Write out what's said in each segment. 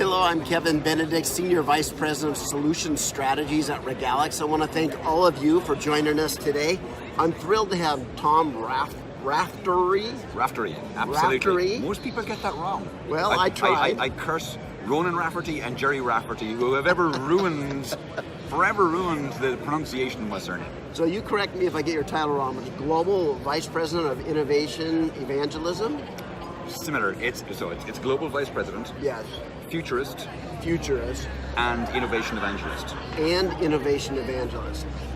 Hello, I'm Kevin Benedict, Senior Vice President of Solution Strategies at Regalix. I want to thank all of you for joining us today. I'm thrilled to have Tom Raftery. Raftery, absolutely. Raftery. Most people get that wrong. Well, I tried. I curse Ronan Rafferty and Jerry Rafferty, who have forever ruined the pronunciation of my surname. So you correct me if I get your title wrong, but Global Vice President of Innovation Evangelism? Similar. It's Global Vice President. Yes. Futurist. And Innovation Evangelist.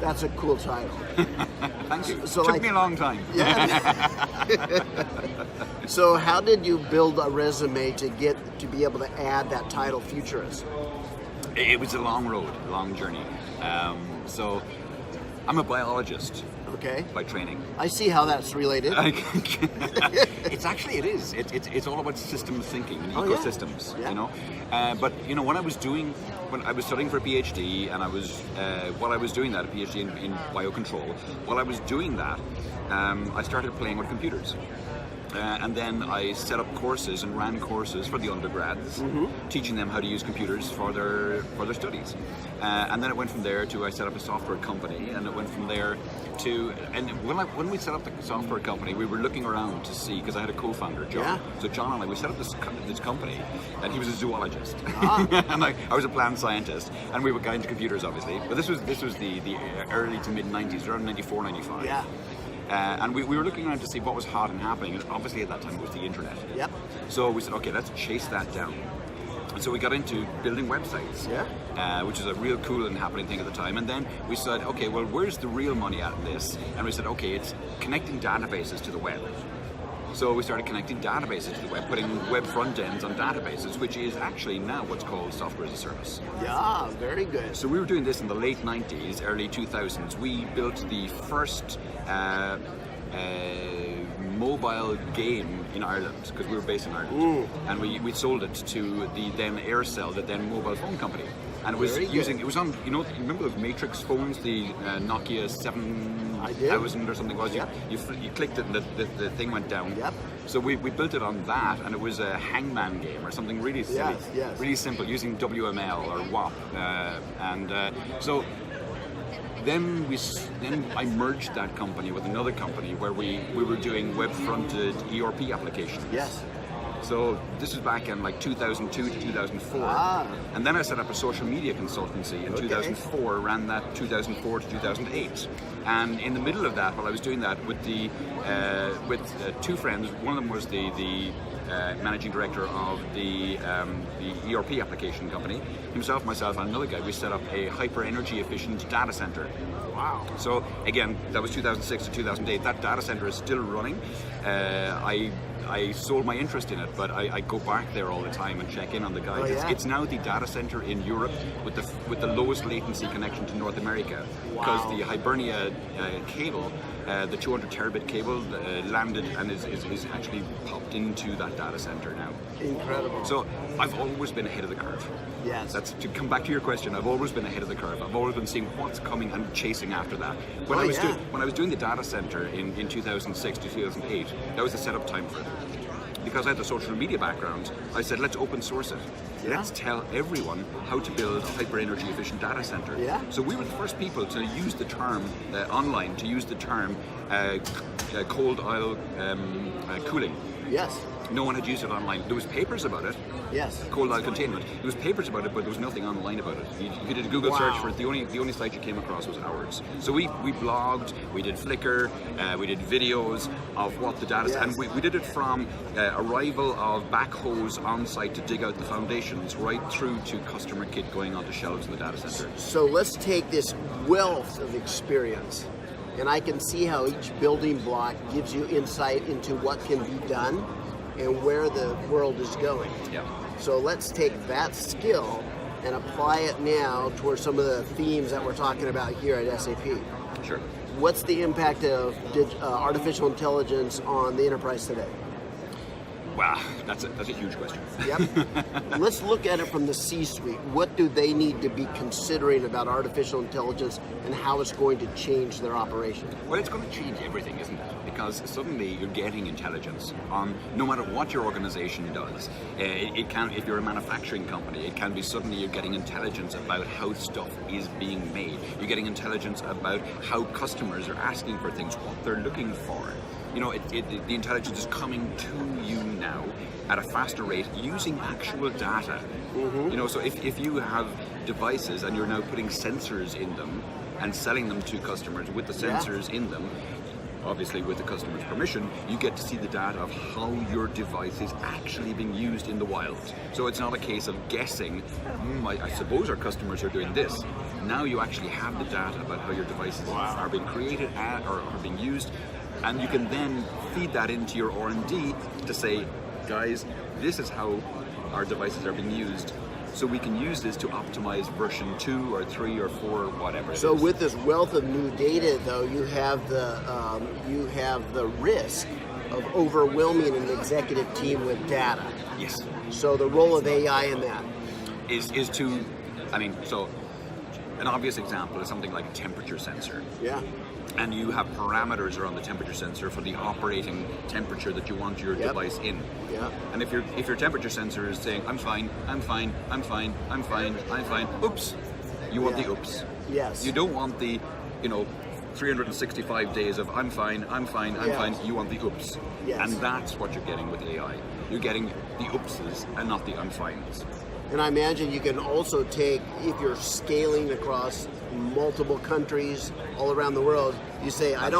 That's a cool title. Thank you. So Took me a long time. Yeah. So how did you build a resume to be able to add that title, Futurist? It was a long road, a long journey. So I'm a biologist. Okay. By training. I see how that's related. It is. It's all about systems thinking and ecosystems. Yeah. You know. But you know, when I was studying for a PhD, and while I was doing that, a PhD in biocontrol, while I was doing that, I started playing with computers. And then I set up courses and ran courses for the undergrads, teaching them how to use computers for their studies. And then it went from there to I set up a software company, and it went from there to, and when we set up the software company, we were looking around to see, because I had a co-founder, John. Yeah. So John and I, we set up this company, and he was a zoologist, and I was a plant scientist, and we got into computers, obviously. But this was the early to mid 90s, around 94, 95. Yeah. And we were looking around to see what was hot and happening, and obviously at that time it was the internet. Yep. So we said, okay, let's chase that down. And so we got into building websites, which is a real cool and happening thing at the time. And then we said, okay, well, where's the real money out of this? And we said, okay, it's connecting databases to the web. So we started connecting databases to the web, putting web front ends on databases, which is actually now what's called software as a service. Yeah, very good. So we were doing this in the late 90s, early 2000s. We built the first mobile game in Ireland, because we were based in Ireland. And we sold it to the then Aircell, the then mobile phone company. And it was it was on, you know, remember those Matrix phones, the Nokia 7000 or something was? Yep. You clicked it and the thing went down. Yep. So we built it on that, and it was a hangman game or something really silly. Yes. Really simple, using WML or WAP. So then I merged that company with another company where we were doing web-fronted ERP applications. Yes. So this was back in like 2002 to 2004. And then I set up a social media consultancy in 2004, ran that 2004 to 2008. And in the middle of that, while I was doing that with two friends, one of them was the managing director of the ERP application company, himself, myself, and another guy. We set up a hyper energy efficient data center. Wow. So again, that was 2006 to 2008. That data center is still running. I sold my interest in it, but I go back there all the time and check in on the guys. It's now the data center in Europe with the lowest latency connection to North America, because the Hibernia cable, the 200 terabit cable, landed and is actually popped into that data center now. Incredible. So I've always been ahead of the curve. Yes. That's to come back to your question. I've always been ahead of the curve. I've always been seeing what's coming and chasing after that. When I was doing the data center in 2006 to 2008, that was the setup time for it. Because I had the social media background, I said, let's open source it. Yeah. Let's tell everyone how to build a hyper energy efficient data center. Yeah. So we were the first people to use the term online, to use the term cold oil cooling. Yes. No one had used it online. There was papers about it. Yes. Cold oil containment. There was papers about it, but there was nothing online about it. You did a Google search for it. The only site you came across was ours. So we blogged, we did Flickr, we did videos of what the data, and we did it from arrival of backhoes on site to dig out the foundations, right through to customer kit going onto shelves in the data center. So let's take this wealth of experience, and I can see how each building block gives you insight into what can be done and where the world is going. Yeah. So let's take that skill and apply it now towards some of the themes that we're talking about here at SAP. Sure. What's the impact of artificial intelligence on the enterprise today? Wow, that's a huge question. Yep. Let's look at it from the C-suite. What do they need to be considering about artificial intelligence and how it's going to change their operation? Well, it's going to change everything, isn't it? Because suddenly you're getting intelligence on no matter what your organization does. It can, if you're a manufacturing company, it can be suddenly you're getting intelligence about how stuff is being made. You're getting intelligence about how customers are asking for things, what they're looking for. You know, the intelligence is coming to you now at a faster rate using actual data. Mm-hmm. You know, so if you have devices and you're now putting sensors in them and selling them to customers with the sensors in them, obviously with the customer's permission, you get to see the data of how your device is actually being used in the wild. So it's not a case of guessing, I suppose our customers are doing this. Now you actually have the data about how your devices are being created or are being used, and you can then feed that into your R&D to say, guys, this is how our devices are being used, so we can use this to optimize version 2 or 3 or 4 or whatever. So with this wealth of new data, though, you have the risk of overwhelming an executive team with data. Yes. So the role of AI in that is to, I mean, so an obvious example is something like a temperature sensor. Yeah. And you have parameters around the temperature sensor for the operating temperature that you want your device in. Yeah. And if your temperature sensor is saying, I'm fine, I'm fine, I'm fine, I'm fine, I'm fine, oops, you want the oops. Yes. You don't want the, 365 days of I'm fine, I'm fine, I'm fine, you want the oops. Yes. And that's what you're getting with AI. You're getting the oopses and not the I'm fines. And I imagine you can also take, if you're scaling across multiple countries all around the world, you say, I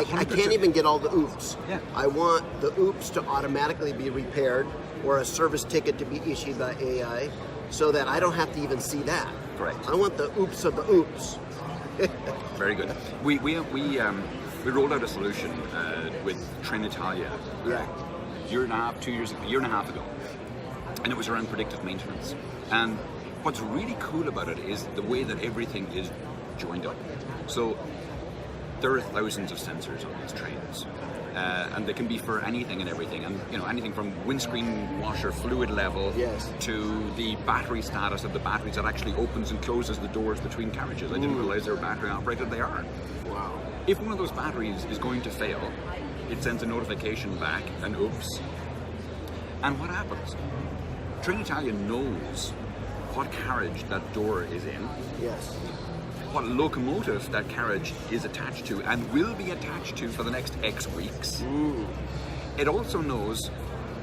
can't even get all the oops. Yeah. I want the oops to automatically be repaired or a service ticket to be issued by AI so that I don't have to even see that. Correct. I want the oops of the oops. Very good. We rolled out a solution with Trenitalia a year and a half ago. And it was around predictive maintenance. And what's really cool about it is the way that everything is joined up. So there are thousands of sensors on these trains. And they can be for anything and everything. And anything from windscreen washer fluid level to the battery status of the batteries that actually opens and closes the doors between carriages. I didn't realize they were battery operated, they are. Wow. If one of those batteries is going to fail, it sends a notification back, and oops. And what happens? Trenitalia knows what carriage that door is in, what locomotive that carriage is attached to and will be attached to for the next X weeks. It also knows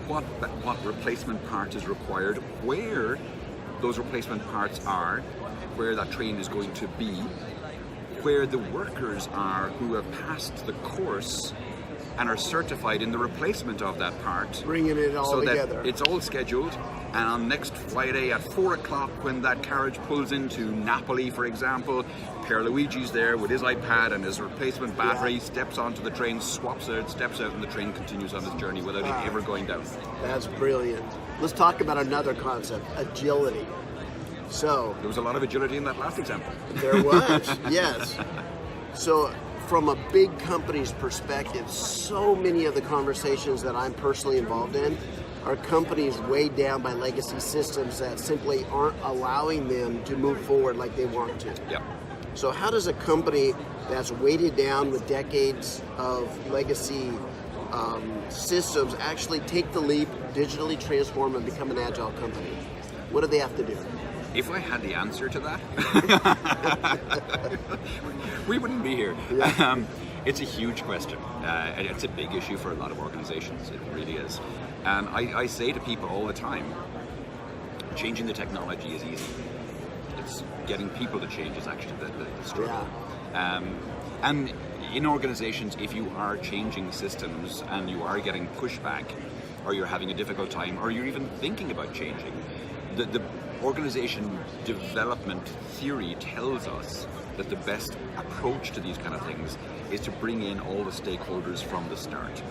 what replacement part is required, where those replacement parts are, where that train is going to be, where the workers are who have passed the course and are certified in the replacement of that part. Bringing it all together. That it's all scheduled, and on next Friday at 4 o'clock when that carriage pulls into Napoli, for example, Pierluigi's there with his iPad and his replacement battery, steps onto the train, swaps out, steps out, and the train continues on its journey without it ever going down. That's brilliant. Let's talk about another concept, agility. So there was a lot of agility in that last example. There was, yes. So from a big company's perspective, so many of the conversations that I'm personally involved in are companies weighed down by legacy systems that simply aren't allowing them to move forward like they want to. Yeah. So how does a company that's weighted down with decades of legacy systems actually take the leap, digitally transform, and become an agile company? What do they have to do? If I had the answer to that, we wouldn't be here. Yeah. It's a huge question. And it's a big issue for a lot of organizations. It really is. And I say to people all the time, changing the technology is easy. It's getting people to change is actually the struggle. Yeah. And in organizations, if you are changing systems and you are getting pushback, or you're having a difficult time, or you're even thinking about changing, the organization development theory tells us that the best approach to these kind of things is to bring in all the stakeholders from the start.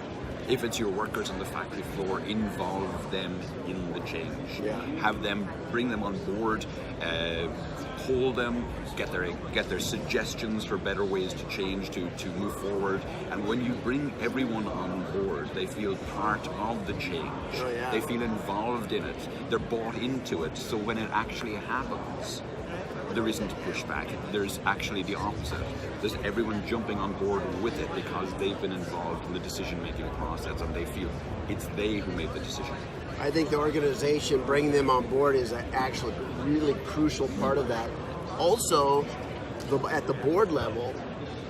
If it's your workers on the factory floor, involve them in the change. Yeah. Have them, bring them on board poll them, get their suggestions for better ways to change, to move forward. And when you bring everyone on board, they feel part of the change. Oh, yeah. They feel involved in it. They're bought into it. So when it actually happens, there isn't pushback. There's actually the opposite. There's everyone jumping on board with it because they've been involved in the decision-making process and they feel it's they who made the decision. I think the organization, bringing them on board is actually a really crucial part of that. Also, at the board level,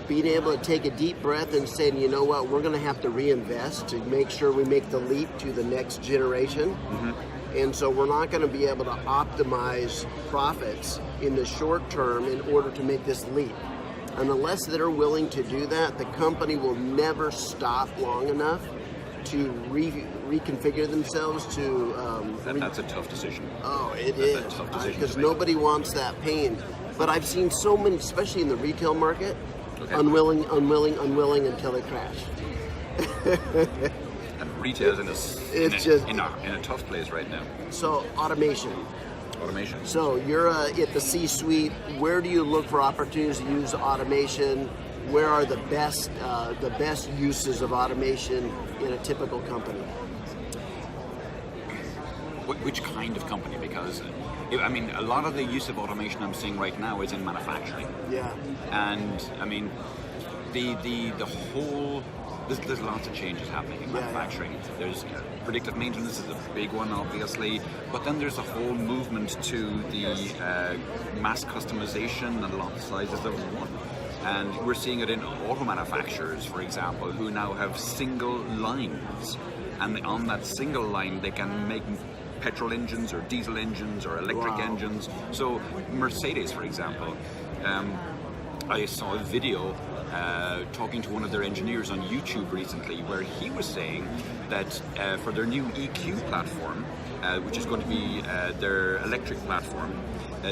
being able to take a deep breath and saying, you know what, we're going to have to reinvest to make sure we make the leap to the next generation. Mm-hmm. And so we're not going to be able to optimize profits in the short term in order to make this leap. And unless they're willing to do that, the company will never stop long enough to reconfigure themselves to... That's a tough decision. Oh, That's a tough decision because nobody wants that pain. But I've seen so many, especially in the retail market, unwilling until they crash. And retail's in a tough place right now. So automation. Automation. So you're at the C-suite. Where do you look for opportunities to use automation? Where are the best uses of automation in a typical company? Which kind of company? Because I mean, a lot of the use of automation I'm seeing right now is in manufacturing. Yeah. And I mean, the whole there's lots of changes happening in manufacturing. Yeah. There's predictive maintenance is a big one, obviously, but then there's a whole movement to the mass customization and lot sizes of one. And we're seeing it in auto manufacturers, for example, who now have single lines, and on that single line they can make petrol engines or diesel engines or electric engines. So Mercedes, for example, I saw a video talking to one of their engineers on YouTube recently where he was saying that for their new EQ platform, which is going to be their electric platform,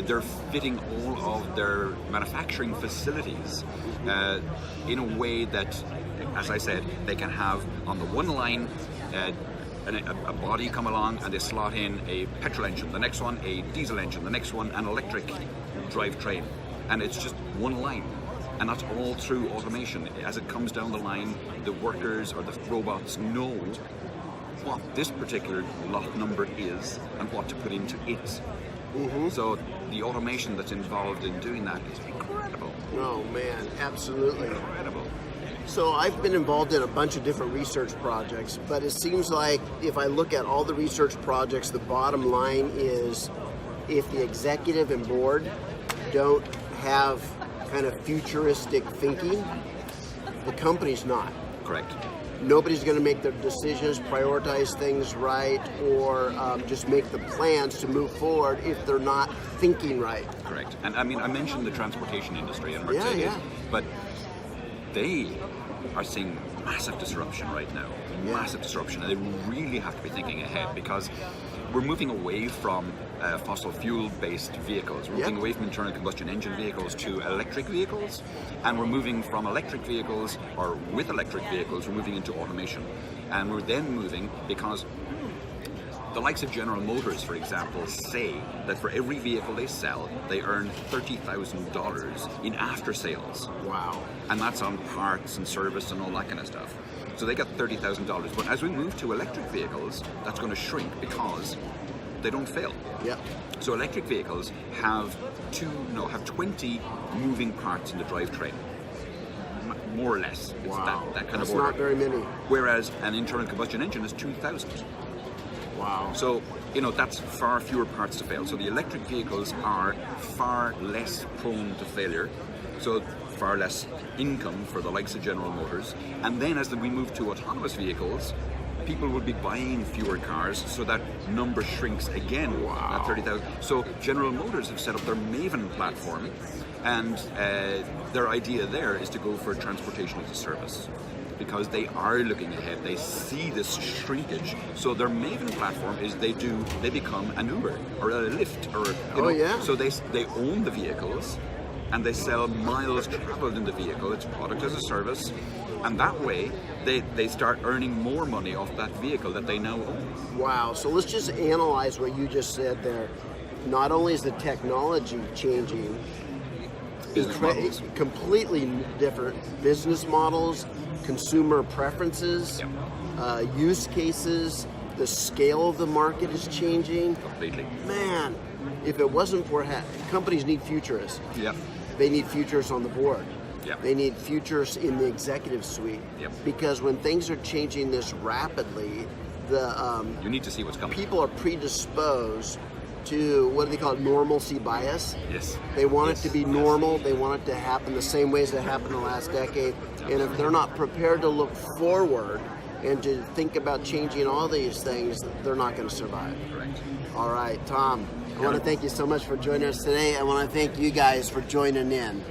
they're fitting all of their manufacturing facilities in a way that, as I said, they can have on the one line a body come along and they slot in a petrol engine, the next one a diesel engine, the next one an electric drivetrain, and it's just one line. And that's all through automation. As it comes down the line, the workers or the robots know what this particular lot number is and what to put into it. Mm-hmm. So the automation that's involved in doing that is incredible. Oh man, absolutely. Incredible. So I've been involved in a bunch of different research projects, but it seems like if I look at all the research projects, the bottom line is if the executive and board don't have kind of futuristic thinking, the company's not. Correct. Nobody's going to make their decisions, prioritize things right, or just make the plans to move forward if they're not thinking right. Correct. And I mean, I mentioned the transportation industry and Mercedes, but they are seeing massive disruption right now. Massive disruption, and they really have to be thinking ahead because we're moving away from fossil fuel-based vehicles. We're moving away from internal combustion engine vehicles to electric vehicles, and we're moving from electric vehicles, or with electric vehicles, we're moving into automation. And we're then moving because the likes of General Motors, for example, say that for every vehicle they sell, they earn $30,000 in after-sales. Wow. And that's on parts and service and all that kind of stuff. So they got $30,000. But as we move to electric vehicles, that's going to shrink because they don't fail. Yep. So electric vehicles have 20 moving parts in the drivetrain, more or less. It's that kind of order. That's not very many. Whereas an internal combustion engine is 2,000. Wow. So, that's far fewer parts to fail. So the electric vehicles are far less prone to failure. So far less income for the likes of General Motors. And then as we move to autonomous vehicles, people will be buying fewer cars, so that number shrinks again. Wow. At 30,000. So General Motors have set up their Maven platform, and their idea there is to go for transportation as a service, because they are looking ahead. They see this shrinkage. So their Maven platform is they become an Uber or a Lyft or So they own the vehicles and they sell miles traveled in the vehicle. It's product as a service, and that way they start earning more money off that vehicle that they now own. Wow. So let's just analyze what you just said there. not only is the technology changing, Business models. completely different business models, consumer preferences, use cases, the scale of the market is changing. Completely. Man, if it wasn't for companies need futurists. Yep. They need futurists on the board. Yep. They need futurists in the executive suite. Yep. Because when things are changing this rapidly, You need to see what's coming. people are predisposed to, what do they call it, normalcy bias. Yes. They want Yes. it to be normal. They want it to happen the same ways that happened the last decade. And if they're not prepared to look forward and to think about changing all these things, they're not going to survive. Correct. All right, Tom, I want to thank you so much for joining us today. I want to thank you guys for joining in.